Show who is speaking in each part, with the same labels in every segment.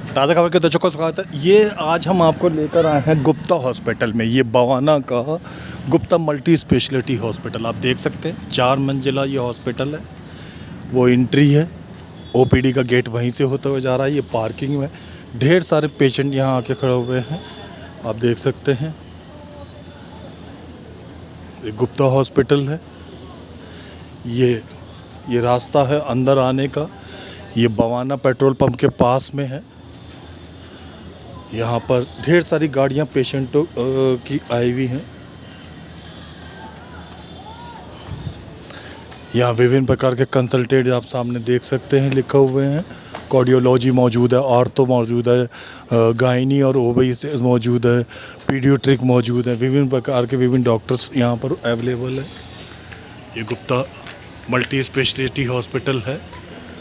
Speaker 1: ताज़ा खबर के दर्शकों को स्वागत है। ये आज हम आपको लेकर आए हैं गुप्ता हॉस्पिटल में। ये बवाना का गुप्ता मल्टी स्पेशलिटी हॉस्पिटल आप देख सकते हैं, 4 मंजिला ये हॉस्पिटल है। वो एंट्री है, ओपीडी का गेट वहीं से होता हुआ जा रहा है। ये पार्किंग में ढेर सारे पेशेंट यहाँ आके खड़े हुए हैं, आप देख सकते हैं। ये गुप्ता हॉस्पिटल है। ये रास्ता है अंदर आने का, ये बवाना पेट्रोल पंप के पास में है। यहाँ पर ढेर सारी गाड़ियाँ पेशेंटों की आई हुई हैं। यहाँ विभिन्न प्रकार के कंसल्टेंट आप सामने देख सकते हैं लिखे हुए हैं। कार्डियोलॉजी मौजूद है, ऑर्थो मौजूद है, गायनी और ओबीस मौजूद है, पीडियाट्रिक मौजूद है। विभिन्न प्रकार के विभिन्न डॉक्टर्स यहाँ पर अवेलेबल है। ये गुप्ता मल्टी स्पेशलिटी हॉस्पिटल है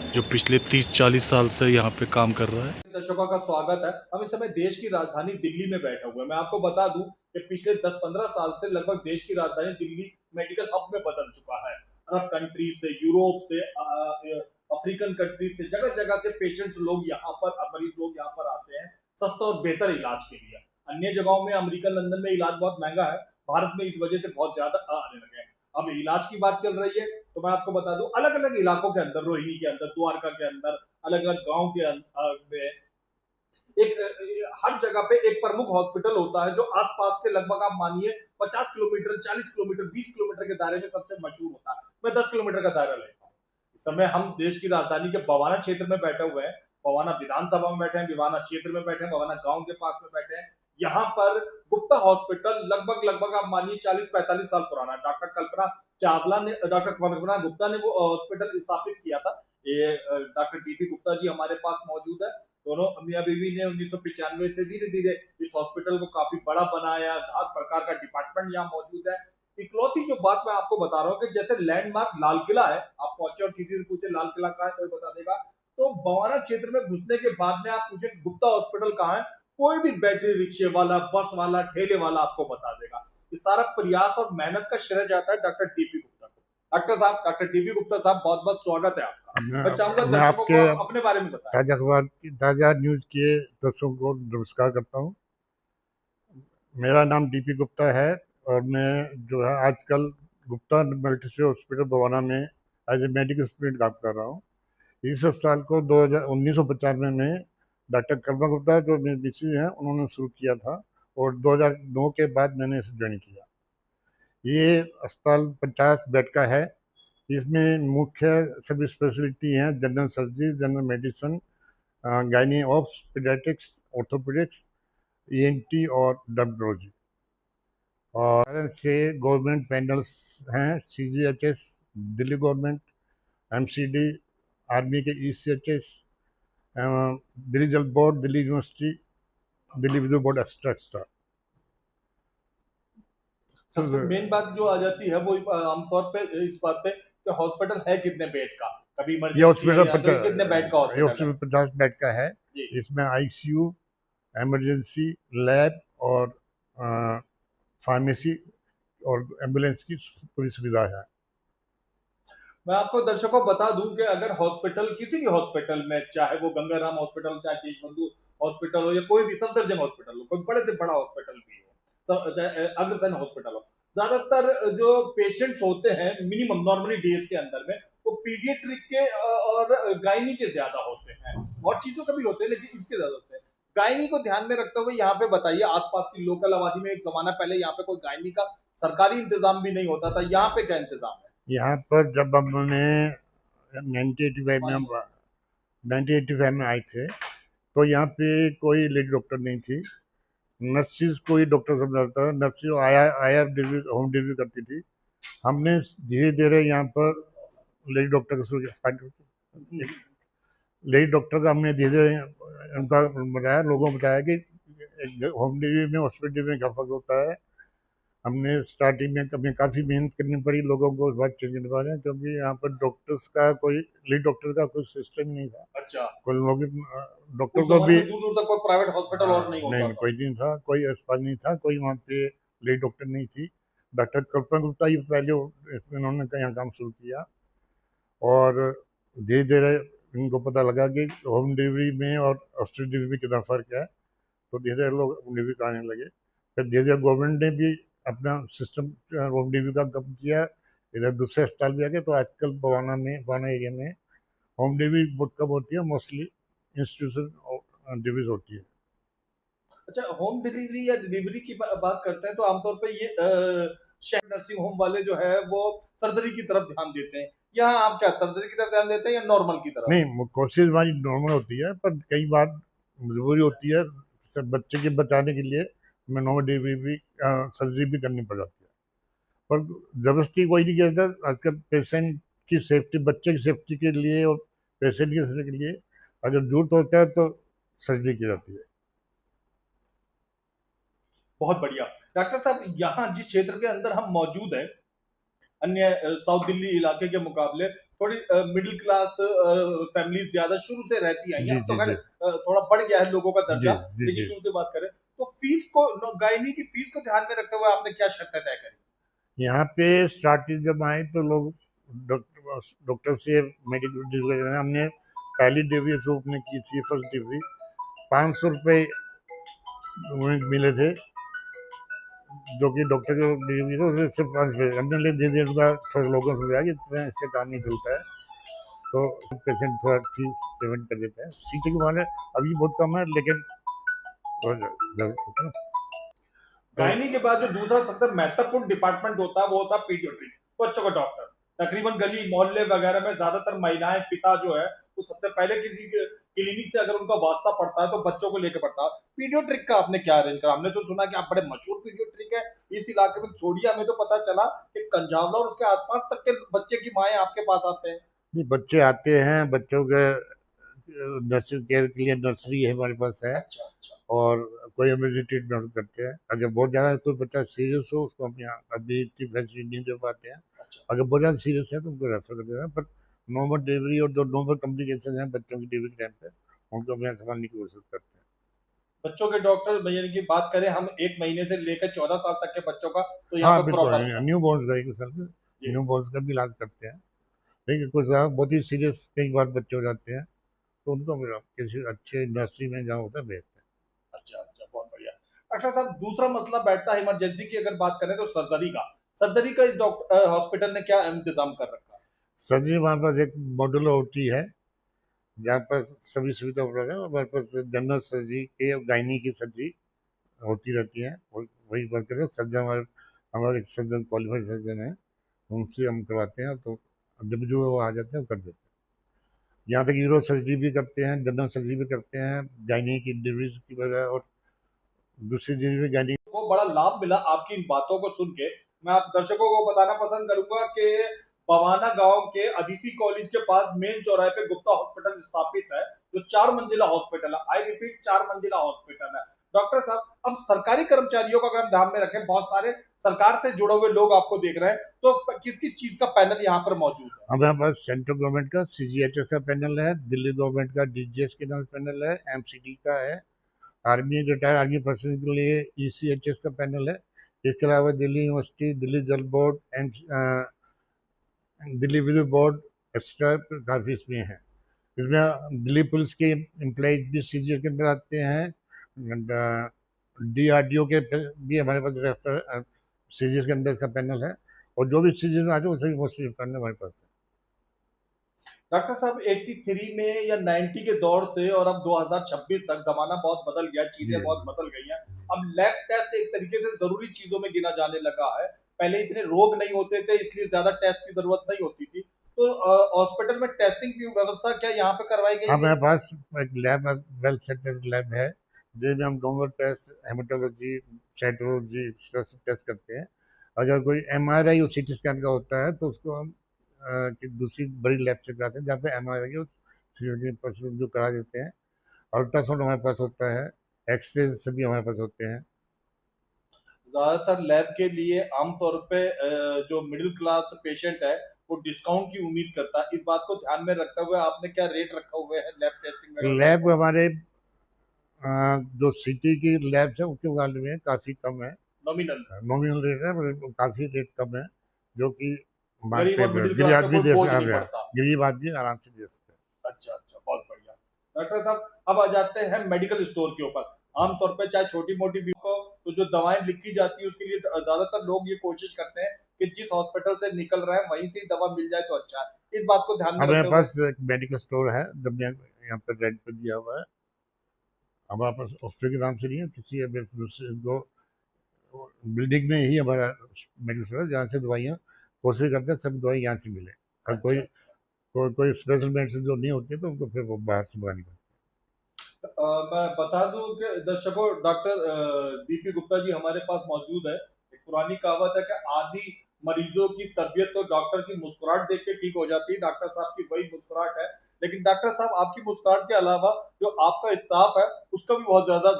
Speaker 1: जो पिछले 30-40 साल से यहाँ पे काम कर रहा है।
Speaker 2: दर्शकों का स्वागत है। हम इस समय देश की राजधानी दिल्ली में बैठे हुए हैं। मैं आपको बता दूं कि पिछले 10-15 साल से लगभग देश की राजधानी दिल्ली मेडिकल हब में बदल चुका है। अरब कंट्री से, यूरोप से, अफ्रीकन कंट्री से, जगह जगह से पेशेंट्स लोग यहाँ पर, मरीज लोग यहाँ पर आते हैं सस्ता और बेहतर इलाज के लिए। अन्य जगहों में, अमेरिका, लंदन में इलाज बहुत महंगा है, भारत में इस वजह से बहुत ज्यादा आने लगे हैं। अब इलाज की बात चल रही है तो मैं आपको बता दूं, अलग अलग इलाकों के अंदर, रोहिणी के अंदर, द्वारका के अंदर, अलग अलग गांव के में हर जगह पे एक प्रमुख हॉस्पिटल होता है जो आसपास के लगभग आप मानिए 50 किलोमीटर, 40 किलोमीटर, 20 किलोमीटर के दायरे में सबसे मशहूर होता है। मैं 10 किलोमीटर का दायरा लेता हूँ। इस समय हम देश की राजधानी के बवाना क्षेत्र में बैठे हुए हैं। बवाना विधानसभा में बैठे हैं, बवाना क्षेत्र में बैठे हैं, बवाना गांव के पास में बैठे हैं। यहाँ पर गुप्ता हॉस्पिटल लगभग आप मानिए 40-45 साल पुराना है। डॉक्टर कल्पना गुप्ता ने वो हॉस्पिटल स्थापित किया था। ये डॉक्टर डीपी गुप्ता जी हमारे पास मौजूद है। दोनों मियां बीवी ने 1995 से धीरे धीरे इस हॉस्पिटल को काफी बड़ा बनाया। हर प्रकार का डिपार्टमेंट यहाँ मौजूद है। इकलौती जो बात मैं आपको बता रहा हूँ कि जैसे लैंडमार्क लाल किला है, आप पहुंचे और किसी से पूछे लाल किला कहाँ है, कोई बता देगा। तो बवाना क्षेत्र में घुसने के बाद में आप पूछे गुप्ता हॉस्पिटल कहाँ है, कोई भी बैटरी रिक्शे वाला, बस वाला, ठेले वाला आपको बता देगा। ये सारा प्रयास और मेहनत का श्रेय जाता है डॉक्टर डीपी गुप्ता को। डॉक्टर डीपी गुप्ता साहब, बहुत बहुत स्वागत है आपका। मैं चाहूंगा आपके अपने बारे में बताएं।
Speaker 3: ताजा अखबार की ताजा न्यूज के दर्शकों को नमस्कार करता हूँ। मेरा नाम डीपी गुप्ता है और मैं जो है आजकल Gupta multi speciality hospital Bawana में एज ए मेडिकल स्टूडेंट काम कर रहा हूँ। इस अस्पताल को 1995 में डॉक्टर कल्पना गुप्ता जो मेरे मिसेज हैं उन्होंने शुरू किया था और 2009 के बाद मैंने इसे ज्वाइन किया। ये अस्पताल 50 बेड का है। इसमें मुख्य सभी स्पेशलिटी हैं: general surgery, general medicine, gynae ops, paediatrics, orthopaedics, ENT और डर्मेटोलॉजी। और से गवर्नमेंट पैनल्स हैं: CGHS Delhi government, MCD army के ईसीएचएस, दिल्ली जल बोर्ड, दिल्ली यूनिवर्सिटी, दिल्ली विद्युत बोर्ड, एक्स्ट्रा एक्स्ट्रा।
Speaker 2: सबसे मेन बात जो आ जाती है वो आमतौर पे इस बात पे कि हॉस्पिटल है कितने बेड का। कभी
Speaker 3: ये हॉस्पिटल
Speaker 2: कितने बेड का हॉस्पिटल?
Speaker 3: 50 बेड का है। इसमें आईसीयू, इमरजेंसी, लैब और फार्मेसी और एम्बुलेंस की पूरी सुविधा है।
Speaker 2: मैं आपको दर्शकों बता दूं कि अगर हॉस्पिटल, किसी भी हॉस्पिटल में, चाहे वो गंगाराम हॉस्पिटल हो, चाहे देशबंधु हॉस्पिटल हो, या कोई भी सफदरजंग हॉस्पिटल हो, कोई बड़े से बड़ा हॉस्पिटल भी हो, चाहे अग्रसेन हॉस्पिटल हो, ज्यादातर जो पेशेंट्स होते हैं मिनिमम नॉर्मली डेज के अंदर में वो पीडियाट्रिक के और गायनी के ज्यादा होते हैं। और चीजों का भी होते हैं लेकिन इसके ज्यादा होते हैं। गायनी को ध्यान में रखते हुए यहाँ पे बताइए, आसपास की लोकल आबादी में एक जमाना पहले यहाँ पे कोई गायनी का सरकारी इंतजाम भी नहीं होता था, यहाँ पे क्या इंतजाम है?
Speaker 3: यहाँ पर जब हमने 1985 में आए थे तो यहाँ पे कोई लेडी डॉक्टर नहीं थी। नर्सिस को ही डॉक्टर समझाता था। नर्सिस आया होम डिलीवरी करती थी। हमने धीरे धीरे यहाँ पर लेडी डॉक्टर का लेडी डॉक्टर का हमने धीरे धीरे उनका बताया, लोगों को बताया कि होम डिलीवरी में हॉस्पिटल में क्या फर्क होता है। हमने स्टार्टिंग में हमें काफ़ी मेहनत करनी पड़ी लोगों को इस बात चेंज करवा रहे हैं, क्योंकि यहाँ पर डॉक्टर्स का कोई लीड डॉक्टर का कोई सिस्टम नहीं था।
Speaker 2: अच्छा,
Speaker 3: कोई लोग डॉक्टर को भी
Speaker 2: दूर दूर तक कोई प्राइवेट हॉस्पिटल और नहीं होता
Speaker 3: नहीं, कोई नहीं था, कोई अस्पताल नहीं था, कोई वहाँ पे लीड डॉक्टर नहीं थी। डॉक्टर कल्पना गुप्ता ही पहले इन्होंने यहाँ काम शुरू किया, और धीरे धीरे इनको पता लगा कि होम डिलीवरी में और ऑस्ट्रेट डिलीवरी में कितना फ़र्क है, तो धीरे धीरे लोग होम डिलीवरी कराने लगे। फिर धीरे धीरे गवर्नमेंट ने भी अपना सिस्टम होम डिलीवरी का कम किया, इधर दूसरे अस्पताल भी आ गए। तो आजकल बवाना एरिया में होम डिलीवरी बहुत कम होती है, मोस्टली इंस्टीट्यूशन डिलीवरी होती है।
Speaker 2: अच्छा, होम डिलीवरी या डिलीवरी की बात करते हैं तो आमतौर पे ये शहर नर्सिंग होम वाले जो है वो सर्जरी की तरफ ध्यान देते हैं। यहाँ आप क्या सर्जरी की तरफ ध्यान देते हैं या नॉर्मल की तरफ?
Speaker 3: नहीं, कोशिश हमारी नॉर्मल होती है, पर कई बार मजबूरी होती है, सब बच्चे के बचाने के लिए हमें नॉर्मल डिलीवरी भी सर्जरी भी करनी पड़ जाती है। पर ज़बरदस्ती कोई नहीं कहता। आजकल पेशेंट की सेफ्टी, बच्चे की सेफ्टी के लिए और पेशेंट की सेफ्टी के लिए अगर ज़रूरत होता है तो सर्जरी की जाती है।
Speaker 2: बहुत बढ़िया। डॉक्टर साहब, यहाँ जिस क्षेत्र के अंदर हम मौजूद हैं, अन्य साउथ दिल्ली इलाके के मुकाबले थोड़ी मिडिल क्लास फैमिलीज ज्यादा शुरू से रहती आई
Speaker 3: जी
Speaker 2: हैं। अब तो
Speaker 3: जी
Speaker 2: खैर
Speaker 3: जी
Speaker 2: थोड़ा बढ़ गया है लोगों का
Speaker 3: जी
Speaker 2: दर्जा,
Speaker 3: जी
Speaker 2: लेकिन
Speaker 3: जी।
Speaker 2: शुरू से बात करें तो फीस को, गायनी की फीस को ध्यान में रखते हुए आपने क्या शर्तें तय करी?
Speaker 3: यहाँ पे स्टार्टिंग जब आए तो लोग डॉक्टर से मेडिकल डिलीवरी, हमने पहली डिलीवरी तो अपने की थी, फर्स्ट डिलीवरी 500 रुपये मिले थे, जो कि डॉक्टर की डिलीवरी थी उसमें सिर्फ 5 रुपये हमने ले दे दिया। उनका थोड़ा लोगों को लगा कि इतना इससे काम नहीं चलता है, तो पेशेंट थोड़ा फीस पेमेंट कर देता है। सीटी के मामले अभी बहुत कम है, लेकिन
Speaker 2: गायनी के बाद जो दूसरा सबसे महत्वपूर्ण डिपार्टमेंट होता है वो होता है पीडियाट्रिक, बच्चों का डॉक्टर। तकरीबन गली मोहल्ले वगैरह में ज्यादातर महिलाएं, पिता जो है वो सबसे पहले किसी क्लिनिक से अगर उनका वास्ता पड़ता है तो बच्चों को लेकर पड़ता है। पीडियाट्रिक का आपने क्या अरेंज करा? हमने तो सुना कि आप बड़े मशहूर पीडियाट्रिक है इस इलाके में, छोड़िए, हमें तो पता चला कि कंजावला और उसके आसपास तक के बच्चे की माएँ आपके पास आते हैं।
Speaker 3: बच्चे आते हैं, बच्चों के नर्सरी केयर के लिए नर्सरी है हमारे पास है,
Speaker 2: अच्छा अच्छा।
Speaker 3: और कोई इमरजेंसी ट्रीटमेंट करते हैं। अगर बहुत ज़्यादा कोई बच्चा सीरियस हो उसको हम यहाँ अभी इतनी फैसिलिटी नहीं दे पाते हैं।
Speaker 2: अच्छा,
Speaker 3: अगर बहुत ज़्यादा सीरियस है तो उनको रेफर कर देते हैं, पर नॉर्मल डिलीवरी और जो नॉर्मल कॉम्प्लिकेशन है बच्चों की डिलीवरी टाइम पे, उनको हम यहाँ संभालने की कोशिश करते हैं।
Speaker 2: बच्चों के डॉक्टर भैया की बात करें हम 1 महीने से लेकर 14 साल तक के बच्चों का, तो यहाँ
Speaker 3: हाँ
Speaker 2: पर
Speaker 3: बिल्कुल,
Speaker 2: प्रॉपर
Speaker 3: न्यू बॉर्न का एक साल में
Speaker 2: जी।
Speaker 3: न्यू बॉर्न का भी इलाज करते हैं। लेकिन कुछ ज़्यादा बहुत ही सीरियस कई बार बच्चे हो जाते हैं, तो उनको हम किसी अच्छे नर्सरी में जहाँ होता है भेजते हैं।
Speaker 2: अच्छा अच्छा, बहुत बढ़िया। डॉक्टर साहब, दूसरा मसला बैठता है इमरजेंसी की अगर बात करें तो सर्जरी का। सर्जरी का इस डॉक्टर हॉस्पिटल ने क्या इंतजाम कर रखा है?
Speaker 3: सर्जरी हमारे पास एक मॉड्यूलर ओटी है, जहाँ पर सभी सुविधा उपलब्ध है, और हमारे पास जनरल सर्जरी के और गायनी की सर्जरी होती रहती है। वही वर्क करते हैं सर्जन, हमारा एक सर्जन क्वालिफाइड सर्जन है, उनसे हम करवाते हैं, तो जब जो वो आ जाते हैं वो कर देते हैं। यहाँ तक यूरो सर्जरी भी करते हैं, जनरल सर्जरी भी करते हैं, गायनी की डिलीवरी की वजह, और दूसरी डिलीवरी गायनी।
Speaker 2: को बड़ा लाभ मिला आपकी इन बातों को सुन के। मैं आप दर्शकों को बताना पसंद करूंगा कि बवाना गांव के अदिति कॉलेज के पास मेन चौराहे पे गुप्ता हॉस्पिटल स्थापित है, जो 4 मंजिला हॉस्पिटल है। आई रिपीट, 4 मंजिला हॉस्पिटल है। डॉक्टर साहब, अब सरकारी कर्मचारियों का अगर हम ध्यान में रखें, बहुत सारे सरकार से जुड़े हुए लोग आपको देख रहे हैं, तो किस किस चीज का पैनल यहाँ पर मौजूद है?
Speaker 3: हमारे पास सेंट्रल गवर्नमेंट का CGHS का पैनल है, दिल्ली गवर्नमेंट का DGS के नाम पैनल है, MCD का है, आर्मी रिटायर्ड आर्मी पर्सन के लिए ECHS का पैनल है। इसके अलावा दिल्ली यूनिवर्सिटी, दिल्ली जल बोर्ड एंड दिल्ली विद्युत बोर्ड एक्स्ट्रा काफ़ी इसमें है। इसमें दिल्ली पुलिस के एम्प्लॉज भी CGS के अंदर आते हैं, DRDO के भी हमारे पास रेफर CGS के अंदर इसका पैनल है, और जो भी CGS में आते हैं वो सभी मोस्टली पैनल हमारे पास है।
Speaker 2: डॉक्टर साहब, 83 में या 90 के दौर से और अब 2026 तक जमाना बहुत बदल गया, चीजें बहुत बदल गई हैं। अब लैब टेस्ट एक तरीके से जरूरी चीजों में गिना जाने लगा है। पहले इतने रोग नहीं होते थे, इसलिए ज्यादा टेस्ट की जरूरत नहीं होती थी। तो हॉस्पिटल में टेस्टिंग की व्यवस्था क्या यहाँ पे करवाई गई है?
Speaker 3: हमारे पास एक लैब, वेल सेटअप लैब है, जिसमें हम डोनर टेस्ट, हेमाटोलॉजी, साइटोलॉजी सब टेस्ट करते हैं। अगर कोई MRI और CT स्कैन का होता है तो उसको हम दूसरी बड़ी लैब से कराते हैं, जहाँ पे MRI और जो करा देते हैं। अल्ट्रासाउंड हमारे पास होता है, एक्सरे सभी हमारे पास होते हैं।
Speaker 2: ज्यादातर लैब के लिए आमतौर पे जो मिडिल क्लास पेशेंट है वो डिस्काउंट की उम्मीद करता है। इस बात को ध्यान में रखते हुए आपने क्या रेट रखा हुआ है लैब टेस्टिंग में?
Speaker 3: लैब हमारे जो सिटी की लैब है उसके मुकाबले में काफ़ी कम है।
Speaker 2: नॉमिनल
Speaker 3: नॉमिनल रेट है, पर काफ़ी रेट कम है, जो कि
Speaker 2: गरीब और मिडिल
Speaker 3: गरीब
Speaker 2: क्लास का
Speaker 3: आदमी
Speaker 2: कोई
Speaker 3: दे
Speaker 2: बोझ
Speaker 3: सकता
Speaker 2: नहीं
Speaker 3: है,
Speaker 2: पड़ता।
Speaker 3: गरीब आदमी आराम से दे सकता है।
Speaker 2: अच्छा अच्छा, बहुत बढ़िया। डॉक्टर साहब, अब आ जाते हैं मेडिकल स्टोर के ऊपर। आमतौर पे चाहे छोटी मोटी भी को तो जो दवाएं लिखी जाती है उसके लिए ज्यादातर लोग ये कोशिश करते हैं कि जिस हॉस्पिटल से निकल रहे हैं वहीं से ही दवा मिल जाए तो अच्छा है। इस बात को ध्यान में
Speaker 3: हमारे
Speaker 2: रखते हुए
Speaker 3: पास एक मेडिकल स्टोर है, जब यहाँ पर रेंट पे दिया हुआ है। हमारे पास हॉस्पिटल के नाम से नहीं है, किसी दूसरे दो बिल्डिंग में ही हमारा मेडिकल स्टोर है, जहाँ से दवाइयाँ कोशिश करते हैं सब दवाई यहाँ से मिले। और
Speaker 2: अच्छा,
Speaker 3: कोई स्पेशल मेडिसिन जो नहीं होती है तो उनको फिर वो बाहर से मंगानी पड़ती
Speaker 2: मैं बता दूं कि दर्शकों, डॉक्टर डीपी गुप्ता जी हमारे पास मौजूद है। एक पुरानी कहावत है कि आधी मरीजों की तबीयत तो डॉक्टर की मुस्कुराहट देख के ठीक हो जाती है। डॉक्टर साहब की वही मुस्कुराहट है। लेकिन डॉक्टर साहब, आपकी मुस्कुराहट के अलावा जो आपका स्टाफ है उसका भी बहुत ज्यादा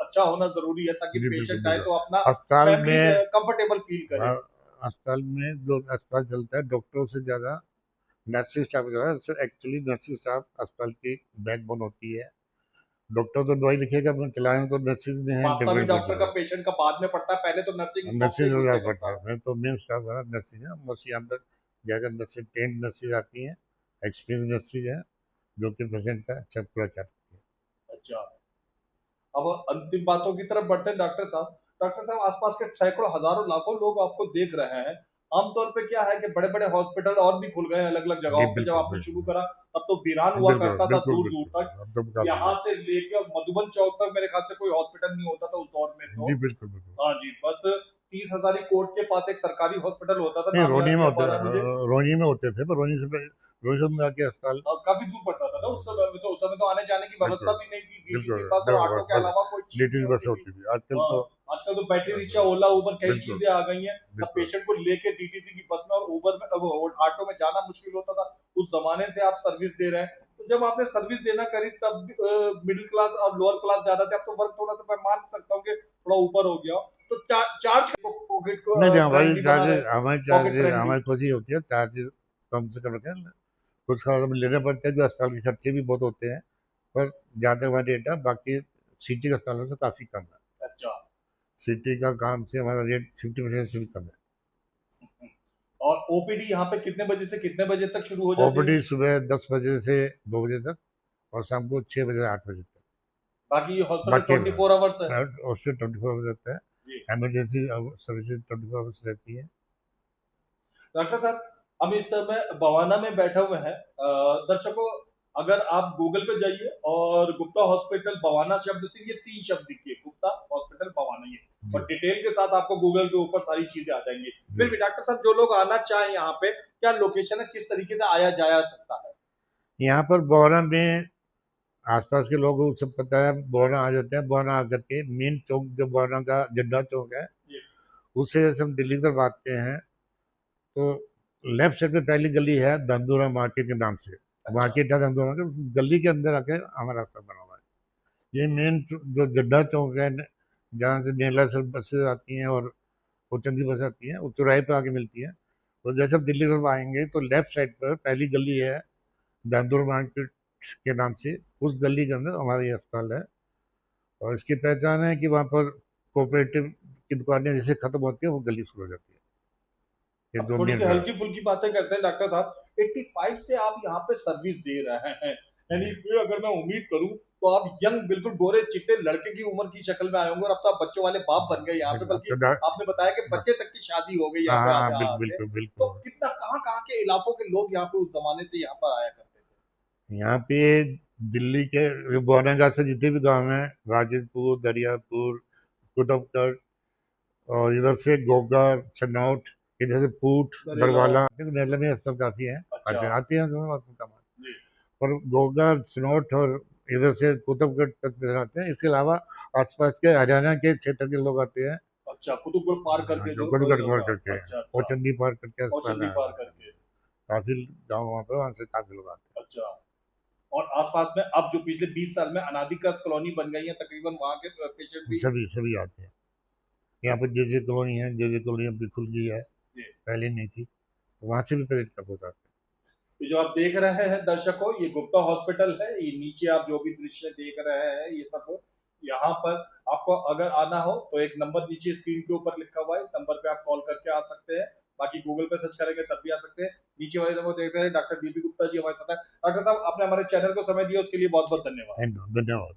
Speaker 2: अच्छा होना जरूरी है, ताकि
Speaker 3: है। जी बिल्कुल
Speaker 2: पेशेंट आए
Speaker 3: बिल्कुल।
Speaker 2: तो अपना
Speaker 3: अस्पताल
Speaker 2: फैमिली
Speaker 3: में
Speaker 2: कंफर्टेबल फील करे।
Speaker 3: अस्पताल में जो अस्पताल चलता है, डॉक्टरों से ज़्यादा नर्सिंग स्टाफ ज़्यादा। एक्चुअली नर्सिंग स्टाफ अस्पताल की बैकबोन होती है। डॉक्टर तो दवाई लिखेगा, अपना चलाने तो नर्सिंग ने है
Speaker 2: वास्तविक
Speaker 3: डिफरेंट
Speaker 2: डॉक्टर का पेशेंट का बाद में पड़ता है, पहले तो नर्सिंग स्टाफ से
Speaker 3: नर्सिंग
Speaker 2: ही
Speaker 3: से
Speaker 2: घुसने
Speaker 3: पड़ता
Speaker 2: करता है।
Speaker 3: है। मैं तो मेन स्टाफ है नर्सिंग है, बस यहाँ पर ज़्यादा नर्सिंग ट्रेंड नर्सिंग आती हैं, एक्सपीरियंस नर्सिंग है, जो कि पेशेंट का अच्छा पूरा करती है।
Speaker 2: अच्छा, अब अंतिम बातों की तरफ बढ़ते हैं डॉक्टर साहब। डॉक्टर साहब, आसपास के सैकड़ों हजारों लाखों लोग आपको देख रहे हैं। आमतौर पे क्या है कि बड़े बड़े हॉस्पिटल और भी खुल गए हैं अलग अलग
Speaker 3: जी
Speaker 2: जगहों पे। जब
Speaker 3: बिल्कुल
Speaker 2: आपने शुरू
Speaker 3: बिल्कुल
Speaker 2: करा तब तो वीरान हुआ
Speaker 3: बिल्कुल
Speaker 2: करता था
Speaker 3: बिल्कुल
Speaker 2: दूर दूर
Speaker 3: बिल्कुल,
Speaker 2: तक।
Speaker 3: अब तो काफ़ी
Speaker 2: यहाँ से लेके और मधुबन चौक तक मेरे ख्याल से कोई हॉस्पिटल नहीं होता था उस दौर में तो।
Speaker 3: जी बिल्कुल बिल्कुल।
Speaker 2: हाँ जी, बस 30,000 कोर्ट के पास एक सरकारी हॉस्पिटल होता था,
Speaker 3: नहीं,
Speaker 2: नाम याद
Speaker 3: रोनी में
Speaker 2: नहीं आ
Speaker 3: होते
Speaker 2: पा रहा है मुझे।
Speaker 3: रोनी में होते थे, पर रोनी से आके अस्पताल।
Speaker 2: काफी दूर पड़ता था ना उस समय में, तो उस समय तो आने जाने की व्यवस्था
Speaker 3: बिल्कुल
Speaker 2: भी नहीं थी, डीटीसी
Speaker 3: बिल्कुल,
Speaker 2: बस और ऑटो के
Speaker 3: बस
Speaker 2: अलावा कोई चीज नहीं
Speaker 3: लेडीज बस
Speaker 2: होती थी।
Speaker 3: होती थी, आजकल
Speaker 2: हाँ,
Speaker 3: तो
Speaker 2: आजकल तो बैटरी रिक्शा, ओला, उबर कई
Speaker 3: बिल्कुल
Speaker 2: चीजें आ गई हैं। अब
Speaker 3: बिल्कुल।
Speaker 2: पेशेंट को लेके डीटीसी की बस में और उबर में, अब ऑटो में जाना मुश्किल होता था। उस जमाने से आप सर्विस दे रहे हैं, तो जब आपने सर्विस देना करी तब मिडिल क्लास और लोअर क्लास ज्यादा थे। अब तो वर्क थोड़ा सा मैं मान सकता हूँ कि थोड़ा ऊपर हो गया, तो चार्ज पॉकेट को
Speaker 3: नहीं नहीं, हमारी
Speaker 2: फ्रेंडली बना रहे,
Speaker 3: चार्जेस हमारी
Speaker 2: पॉकेट
Speaker 3: चार्जेस
Speaker 2: फ्रेंडली।
Speaker 3: हमारी खुशी होती है, चार्जेस कम से कम रखें। कुछ खर्च लेने पड़ते हैं, जो अस्पताल के खर्चे भी बहुत होते हैं, पर ज़्यादा हमारा रेट है, बाकी सिटी के अस्पतालों से काफ़ी कम है।
Speaker 2: अच्छा,
Speaker 3: सिटी का काम से हमारा रेट 50% से भी कम है।
Speaker 2: और ओपीडी यहाँ पे कितने बजे से कितने बजे तक शुरू हो जाती है?
Speaker 3: ओपीडी सुबह 10 बजे से 2 बजे तक, और शाम को 6 बजे से 8 बजे तक।
Speaker 2: बाकी ये हॉस्पिटल
Speaker 3: बाकी
Speaker 2: 24 आवर्स है।
Speaker 3: उससे 24 आवर्स रहता है।
Speaker 2: जी
Speaker 3: इमरजेंसी सर्विसेज 24 आवर्स रहती है।
Speaker 2: डॉक्टर साहब, हम इस समय बवाना में बैठे हुए हैं। दर्शकों, अगर आप गूगल पे जाइए और गुप्ता हॉस्पिटल बवाना शब्द से ये 3 शब्द लिखिए, गुप्ता हॉस्पिटल बवाना, ये
Speaker 3: जी
Speaker 2: और डिटेल के साथ आपको गूगल के ऊपर सारी चीजें आ जाएंगी। फिर
Speaker 3: जी।
Speaker 2: भी डॉक्टर साहब, जो लोग आना चाहें यहाँ पे, क्या लोकेशन है, किस तरीके से आया जाया सकता है?
Speaker 3: यहाँ पर बोरा में आसपास के लोगों को सब पता है, बोरा आ जाते हैं। बोरा आकर के मेन चौक, जो बोरा का जड्डा चौक है,
Speaker 2: जी,
Speaker 3: उससे जैसे हम दिल्ली की तरफ आते हैं, तो लेफ्ट साइड पे पहली गली है धंधुरा मार्केट के नाम से।
Speaker 2: अच्छा
Speaker 3: मार्केट है धंधुरा मार्केट, गली के अंदर आके हमारा रास्ता बना हुआ है। ये मेन जो जड्डा चौक है, जहाँ से नेला से बसें आती हैं और उचंदी बस आती हैं, वो चौराहे पे आके मिलती है। तो जैसे आप दिल्ली की तरफ आएंगे तो लेफ्ट साइड पर पहली गली है धंधुरा मार्केट के नाम से। उस गली के अंदर हमारा ये अस्पताल है, और इसकी पहचान है कि वहाँ पर कोऑपरेटिव की दुकानें जैसे खत्म होती है, वो गली शुरू हो जाती है। ये
Speaker 2: अब
Speaker 3: दो
Speaker 2: थोड़ी
Speaker 3: मेन
Speaker 2: सी
Speaker 3: रोड
Speaker 2: हल्की फुल्की बातें करते हैं डॉक्टर साहब। 85 से आप यहाँ पे सर्विस दे रहे हैं, यानी
Speaker 3: है।
Speaker 2: फिर अगर मैं उम्मीद करूं तो आप यंग, बिल्कुल गोरे चिट्टे लड़के की उम्र की शक्ल में आए होंगे, और अब तो आप बच्चों वाले बाप बन गए यहाँ पे,
Speaker 3: अब
Speaker 2: बल्कि
Speaker 3: तो
Speaker 2: आपने बताया कि बच्चे तक की शादी हो गई
Speaker 3: हाँ
Speaker 2: यहाँ पे
Speaker 3: हाँ
Speaker 2: आते
Speaker 3: हाँ,
Speaker 2: आते।
Speaker 3: बिल्कुल
Speaker 2: तो
Speaker 3: बिल्कुल।
Speaker 2: कितना कहाँ कहाँ के इलाकों के लोग यहाँ पे उस जमाने से यहाँ पर आया करते थे?
Speaker 3: यहाँ पे दिल्ली के बौनाघाट से जितने भी गांव हैं, गाजीपुर, दरियापुर, कुतुबगढ़, और इधर से गोगा, चनौट, इधर से पूट,
Speaker 2: नरेला।
Speaker 3: बरवाला, नरेला में अस्पताल काफ़ी हैं।
Speaker 2: अच्छा
Speaker 3: आते हैं दोनों अस्पताल में।
Speaker 2: जी।
Speaker 3: पर गोगा, चनौट और इधर से कुतुबगढ़ तक में आते हैं। इसके अलावा आसपास के हरियाणा के क्षेत्र के लोग आते हैं।
Speaker 2: अच्छा, कुतुबगढ़ पार
Speaker 3: हाँ,
Speaker 2: करके
Speaker 3: जो
Speaker 2: जो
Speaker 3: कुतुबगढ़ पार
Speaker 2: होगा।
Speaker 3: करके,
Speaker 2: अच्छा
Speaker 3: और
Speaker 2: अच्छा,
Speaker 3: चंदी पार करके
Speaker 2: और
Speaker 3: अस्पताल
Speaker 2: चंदी
Speaker 3: है।
Speaker 2: पार करके।
Speaker 3: काफ़ी गाँव वहाँ पे, वहाँ से काफ़ी लोग आते
Speaker 2: अच्छा, और आसपास में अब जो पिछले 20 साल में अनाधिकृत कॉलोनी बन गई है, तकरीबन वहाँ के पेशेंट
Speaker 3: हैं।
Speaker 2: भी।
Speaker 3: सभी सभी आते हैं। यहाँ पर जे कॉलोनी है, जे कॉलोनी अभी खुल गई है,
Speaker 2: जी।
Speaker 3: पहले नहीं थी, तो वहाँ से भी पर्यटक होता है।
Speaker 2: ये जो आप देख रहे हैं दर्शकों, ये गुप्ता हॉस्पिटल है। ये नीचे आप जो भी दृश्य देख रहे हैं, ये सब यहाँ पर आपको अगर आना हो तो एक नंबर नीचे स्क्रीन के ऊपर लिखा हुआ है, इस नंबर पे आप कॉल करके आ सकते हैं। बाकी गूगल पे सर्च करेंगे तब भी आ सकते हैं। नीचे वाले नंबर देखते हैं, डॉक्टर डीपी गुप्ता जी हमारे साथ है। डॉक्टर साहब, आपने हमारे चैनल को समय दिया उसके लिए बहुत बहुत धन्यवाद।
Speaker 3: धन्यवाद।